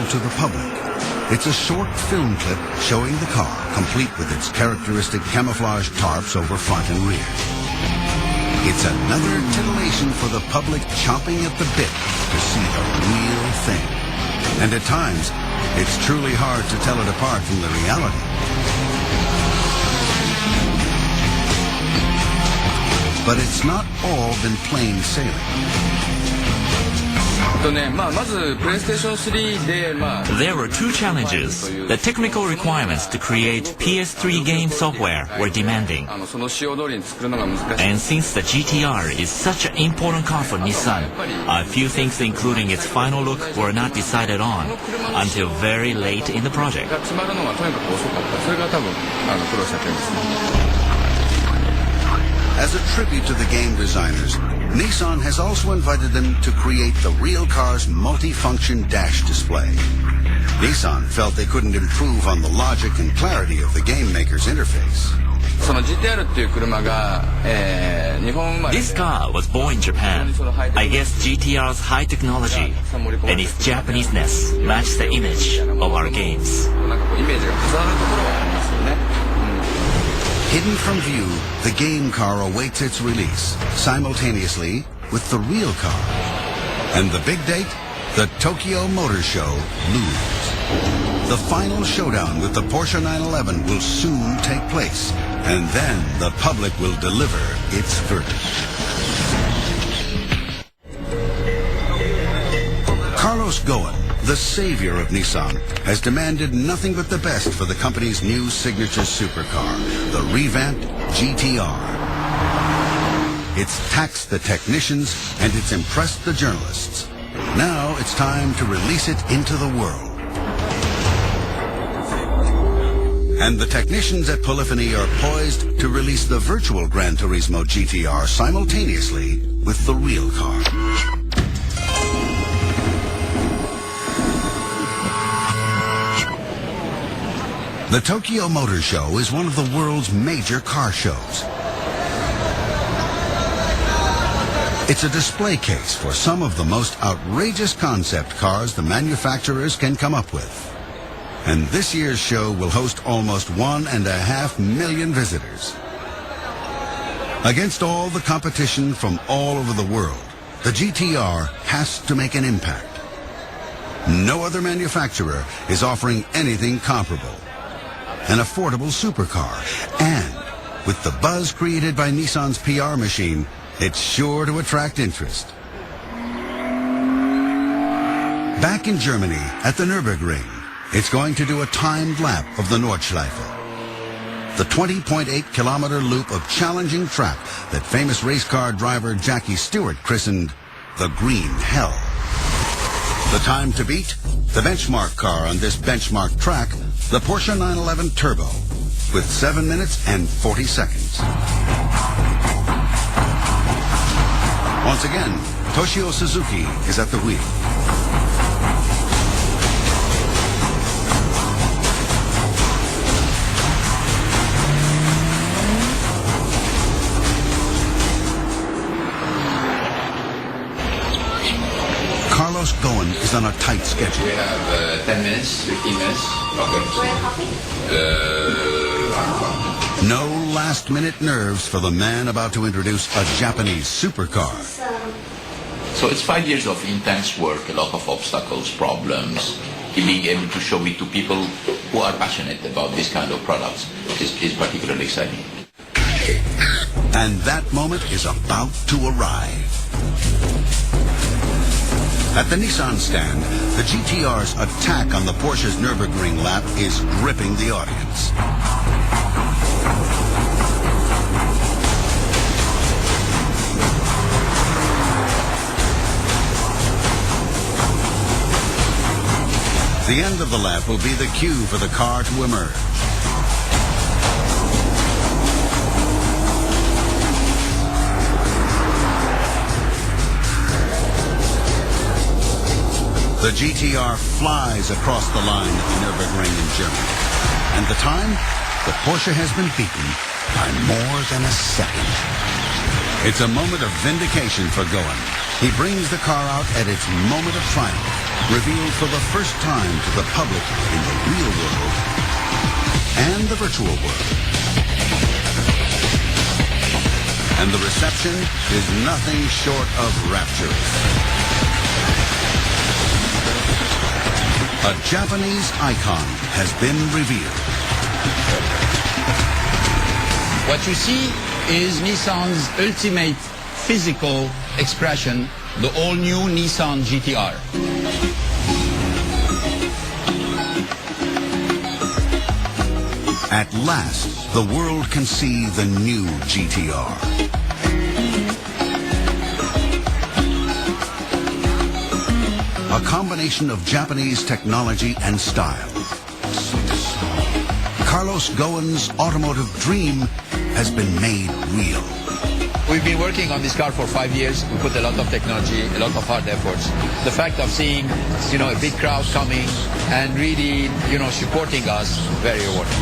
to the public. It's a short film clip showing the car, complete with its characteristic camouflage tarps over front and rear. It's another titillation for the public chomping at the bit to see the real thing. And at times, it's truly hard to tell it apart from the reality. But it's not all been plain sailing. There were two challenges. The technical requirements to create PS3 game software were demanding. And since the GTR is such an important car for Nissan, a few things including its final look were not decided on until very late in the project. As a tribute to the game designers, Nissan has also invited them to create the real car's multi-function dash display. Nissan felt they couldn't improve on the logic and clarity of the game maker's interface. This car was born in Japan. I guess GTR's high technology and its Japanese-ness match the image of our games. Hidden from view, the game car awaits its release, simultaneously with the real car. And the big date? The Tokyo Motor Show looms. The final showdown with the Porsche 911 will soon take place, and then the public will deliver its verdict. Carlos Ghosn, the savior of Nissan, has demanded nothing but the best for the company's new signature supercar, the revamped GTR. It's taxed the technicians and it's impressed the journalists. Now it's time to release it into the world. And the technicians at Polyphony are poised to release the virtual Gran Turismo GTR simultaneously with the real car. The Tokyo Motor Show is one of the world's major car shows. It's a display case for some of the most outrageous concept cars the manufacturers can come up with. And this year's show will host almost 1.5 million visitors. Against all the competition from all over the world, the GTR has to make an impact. No other manufacturer is offering anything comparable. An affordable supercar, and with the buzz created by Nissan's PR machine, it's sure to attract interest. Back in Germany, at the Nürburgring, it's going to do a timed lap of the Nordschleife, the 20.8-kilometer loop of challenging track that famous race car driver Jackie Stewart christened the Green Hell. The time to beat? The benchmark car on this benchmark track, the Porsche 911 Turbo, with 7 minutes and 40 seconds. Once again, Toshio Suzuki is at the wheel. Carlos Ghosn is on a tight schedule. We have 10 minutes, 15 minutes. Okay. No last-minute nerves for the man about to introduce a Japanese supercar. So it's 5 years of intense work, a lot of obstacles, problems. Being able to show it to people who are passionate about this kind of products is particularly exciting. And that moment is about to arrive. At the Nissan stand, the GTR's attack on the Porsche's Nürburgring lap is gripping the audience. The end of the lap will be the cue for the car to emerge. The GTR flies across the line at the Nürburgring in Germany. And the time? The Porsche has been beaten by more than a second. It's a moment of vindication for Ghosn. He brings the car out at its moment of triumph. revealed for the first time to the public in the real world and the virtual world. And the reception is nothing short of rapturous. A Japanese icon has been revealed. What you see is Nissan's ultimate physical expression, the all-new Nissan GT-R. At last, the world can see the new GT-R. A combination of Japanese technology and style. Carlos Ghosn's automotive dream has been made real. We've been working on this car for 5 years. We put a lot of technology, a lot of hard efforts. The fact of seeing, a big crowd coming and really, supporting us, very rewarding.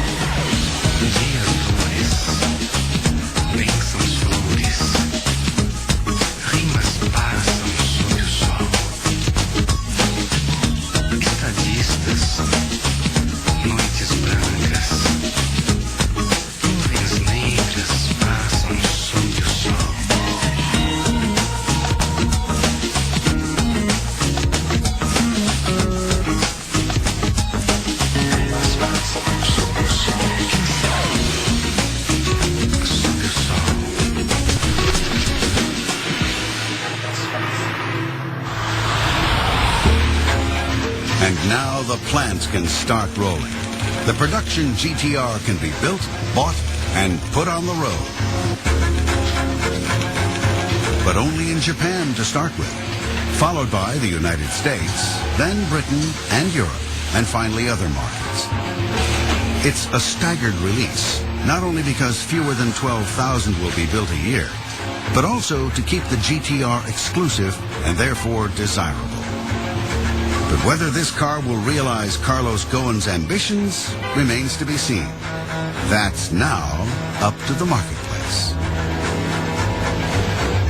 And now the plants can start rolling. The production GT-R can be built, bought, and put on the road. But only in Japan to start with, followed by the United States, then Britain and Europe, and finally other markets. It's a staggered release, not only because fewer than 12,000 will be built a year, but also to keep the GT-R exclusive and therefore desirable. But whether this car will realize Carlos Ghosn's ambitions remains to be seen. That's now up to the marketplace.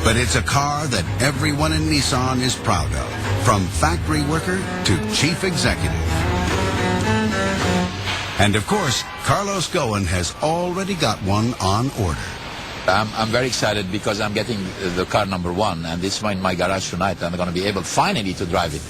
But it's a car that everyone in Nissan is proud of, from factory worker to chief executive. And of course, Carlos Ghosn has already got one on order. I'm very excited because I'm getting the car number 1, and it's in my garage tonight. I'm going to be able finally to drive it.